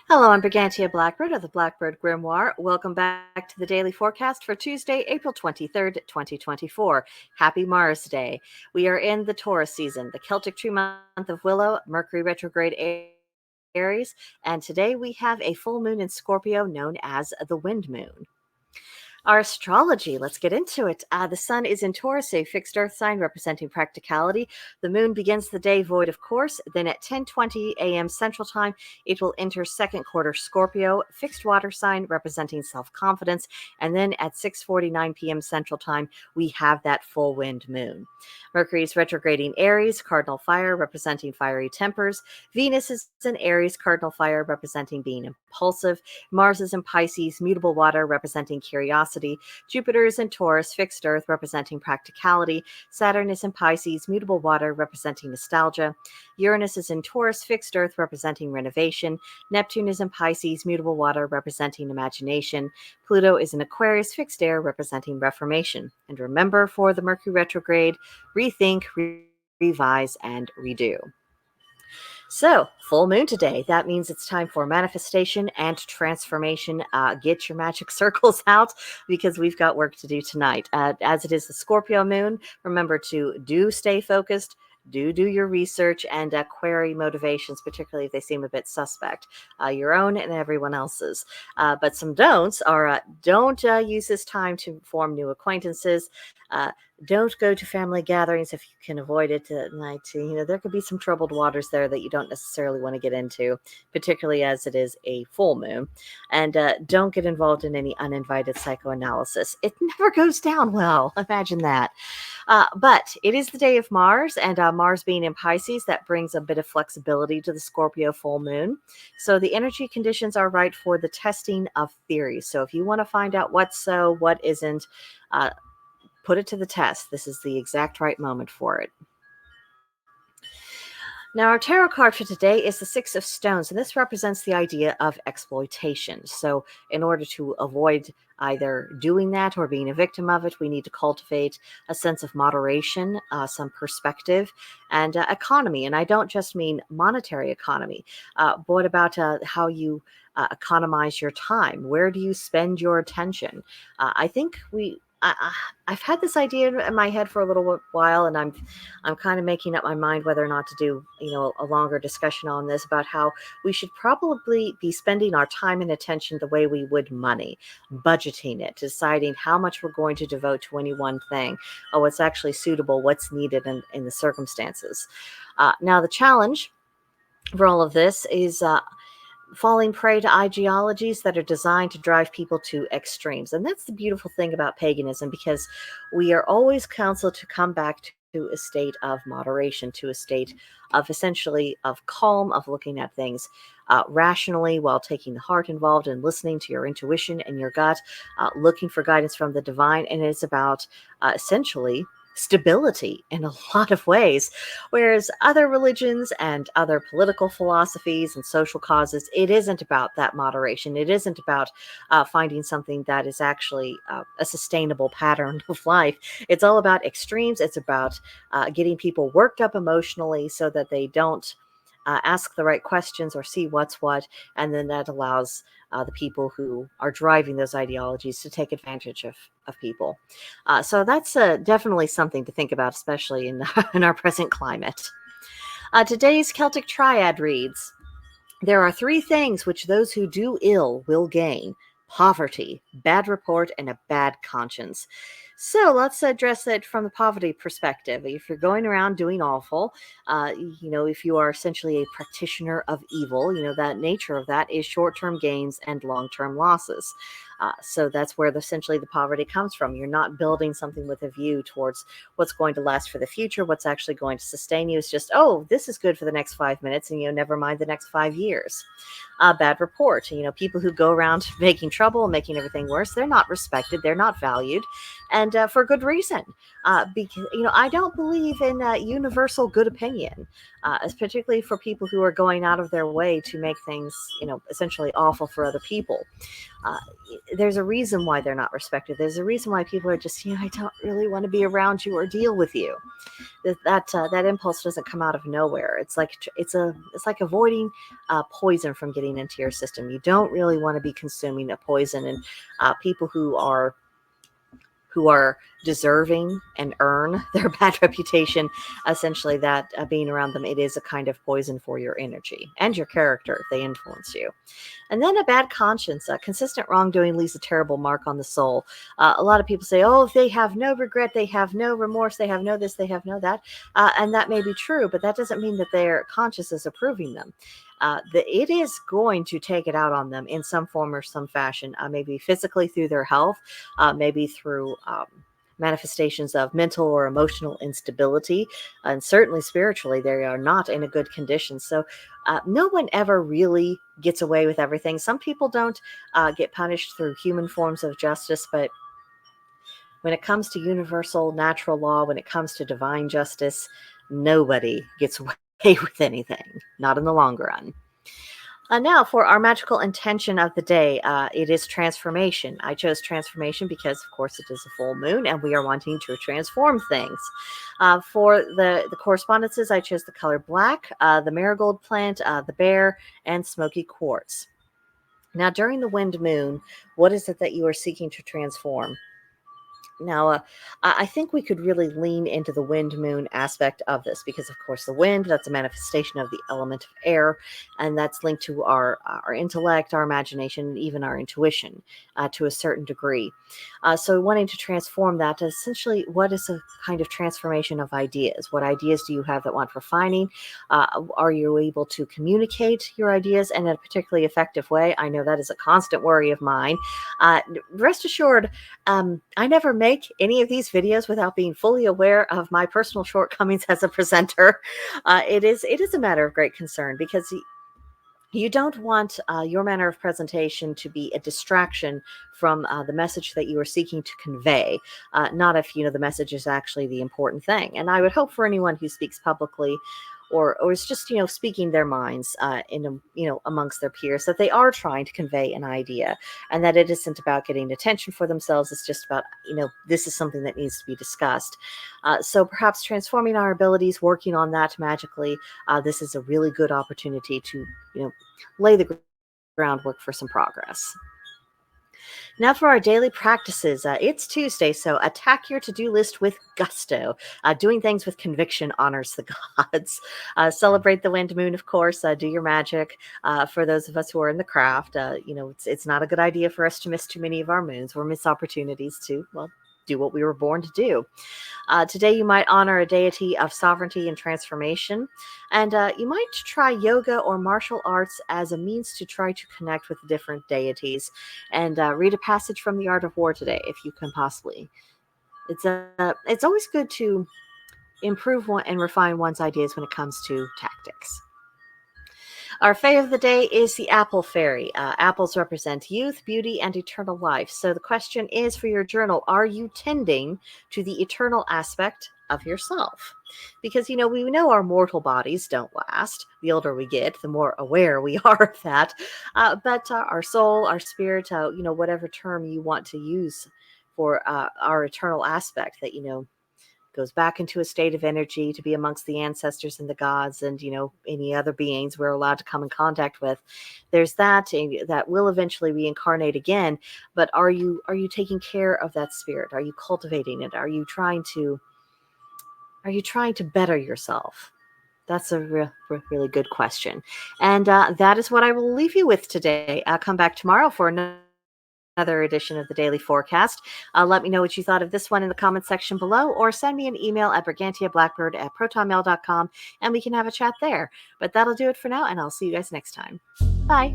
Hello, I'm Brigantia Blackbird of the Blackbird Grimoire. Welcome back to the daily forecast for Tuesday, April 23rd, 2024. Happy Mars Day. We are in the Taurus season, the Celtic tree month of Willow, Mercury retrograde Aries, and today we have a full moon in Scorpio known as the Wind Moon. Our astrology, let's get into it. The sun is in Taurus, a fixed earth sign representing practicality. The moon begins the day void of course. Then at 10:20 a.m. Central Time, it will enter second quarter Scorpio, fixed water sign representing self-confidence. And then at 6:49 p.m. Central Time, we have that full wind moon. Mercury is retrograding Aries, cardinal fire, representing fiery tempers. Venus is in Aries, cardinal fire, representing being impulsive. Mars is in Pisces, mutable water, representing curiosity. Jupiter is in Taurus, fixed earth, representing practicality. Saturn is in Pisces, mutable water, representing nostalgia. Uranus is in Taurus, fixed earth, representing renovation. Neptune is in Pisces, mutable water, representing imagination. Pluto is in Aquarius, fixed air, representing reformation. And remember, for the Mercury retrograde, rethink, revise, and redo. So, full moon today. That means it's time for manifestation and transformation. Get your magic circles out because we've got work to do tonight. As it is the Scorpio moon, remember to stay focused. Do your research and query motivations, particularly if they seem a bit suspect, your own and everyone else's. But some don'ts are don't use this time to form new acquaintances. Don't go to family gatherings if you can avoid it at night. There could be some troubled waters there that you don't necessarily want to get into, particularly as it is a full moon. And don't get involved in any uninvited psychoanalysis. It never goes down well. Imagine that. But it is the day of Mars, and Mars being in Pisces, that brings a bit of flexibility to the Scorpio full moon. So the energy conditions are right for the testing of theories. So if you want to find out what's so, what isn't, put it to the test. This is the exact right moment for it. Now, our tarot card for today is the Six of Stones, and this represents the idea of exploitation. So in order to avoid either doing that or being a victim of it, we need to cultivate a sense of moderation, some perspective, and economy. And I don't just mean monetary economy. But what about how you economize your time? Where do you spend your attention? I think I've had this idea in my head for a little while, and I'm kind of making up my mind whether or not to do a longer discussion on this about how we should probably be spending our time and attention the way we would money, budgeting it, deciding how much we're going to devote to any one thing, or what's actually suitable, what's needed in the circumstances. Now, the challenge for all of this is falling prey to ideologies that are designed to drive people to extremes. And that's the beautiful thing about paganism, because we are always counseled to come back to a state of moderation, to a state of essentially of calm, of looking at things rationally while taking the heart involved and listening to your intuition and your gut, looking for guidance from the divine. And it's about essentially stability in a lot of ways, whereas other religions and other political philosophies and social causes, it isn't about that moderation. It isn't about finding something that is actually a sustainable pattern of life. It's all about extremes. It's about getting people worked up emotionally so that they don't ask the right questions or see what's what, and then that allows the people who are driving those ideologies to take advantage of people. So that's definitely something to think about, especially in, in our present climate. Today's Celtic Triad reads, there are three things which those who do ill will gain: poverty, bad report, and a bad conscience. So let's address it from the poverty perspective. If you're going around doing awful, if you are essentially a practitioner of evil, that nature of that is short-term gains and long-term losses. So that's where essentially the poverty comes from. You're not building something with a view towards what's going to last for the future, what's actually going to sustain you. It's just, oh, this is good for the next 5 minutes, and never mind the next 5 years. Bad report. People who go around making trouble, making everything worse, they're not respected, they're not valued, and for good reason. Because I don't believe in universal good opinion, particularly for people who are going out of their way to make things, essentially awful for other people. Uh, there's a reason why they're not respected. There's a reason why people are just, I don't really want to be around you or deal with you. That impulse doesn't come out of nowhere. It's like avoiding poison from getting into your system. You don't really want to be consuming a poison, and people who are deserving and earn their bad reputation, essentially that being around them, it is a kind of poison for your energy and your character if they influence you. And then a bad conscience. Consistent wrongdoing leaves a terrible mark on the soul. A lot of people say, oh, if they have no regret, they have no remorse, they have no this, they have no that. And that may be true, but that doesn't mean that their conscience is approving them. It is going to take it out on them in some form or some fashion, maybe physically through their health, maybe through manifestations of mental or emotional instability, and certainly spiritually, they are not in a good condition. So no one ever really gets away with everything. Some people don't get punished through human forms of justice, but when it comes to universal natural law, when it comes to divine justice, nobody gets away with anything, not in the long run. Now, for our magical intention of the day, it is transformation. I chose transformation because, of course, it is a full moon and we are wanting to transform things. For the correspondences, I chose the color black, the marigold plant, the bear, and smoky quartz. Now, during the wind moon, what is it that you are seeking to transform? Now, I think we could really lean into the wind moon aspect of this because, of course, the wind, that's a manifestation of the element of air, and that's linked to our intellect, our imagination, and even our intuition to a certain degree. So wanting to transform that, essentially, what is a kind of transformation of ideas? What ideas do you have that want refining? Are you able to communicate your ideas in a particularly effective way? I know that is a constant worry of mine. Rest assured, I never make any of these videos without being fully aware of my personal shortcomings as a presenter. It is a matter of great concern because you don't want your manner of presentation to be a distraction from the message that you are seeking to convey. Not if the message is actually the important thing. And I would hope for anyone who speaks publicly or is just speaking their minds amongst their peers, that they are trying to convey an idea, and that it isn't about getting attention for themselves. It's just about this is something that needs to be discussed. So perhaps transforming our abilities, working on that magically. This is a really good opportunity to lay the groundwork for some progress. Now for our daily practices. It's Tuesday, so attack your to-do list with gusto. Doing things with conviction honors the gods. Celebrate the wind moon, of course. Do your magic. For those of us who are in the craft, it's not a good idea for us to miss too many of our moons. We'll miss opportunities to, do what we were born to do. Today, you might honor a deity of sovereignty and transformation, and you might try yoga or martial arts as a means to try to connect with different deities, and read a passage from the Art of War today, if you can possibly. It's always good to improve and refine one's ideas when it comes to tactics. Our fae of the day is the apple fairy. Apples represent youth, beauty, and eternal life. So the question is for your journal, are you tending to the eternal aspect of yourself? Because, we know our mortal bodies don't last. The older we get, the more aware we are of that. But our soul, our spirit, whatever term you want to use for our eternal aspect that, goes back into a state of energy to be amongst the ancestors and the gods and any other beings we're allowed to come in contact with. There's that will eventually reincarnate again, but are you taking care of that spirit? Are you cultivating it? Are you trying to better yourself? That's a really good question, and that is what I will leave you with today. I'll come back tomorrow for another another edition of the Daily Forecast. Let me know what you thought of this one in the comment section below, or send me an email at brigantiablackbird@protonmail.com, and we can have a chat there. But that'll do it for now, and I'll see you guys next time. Bye.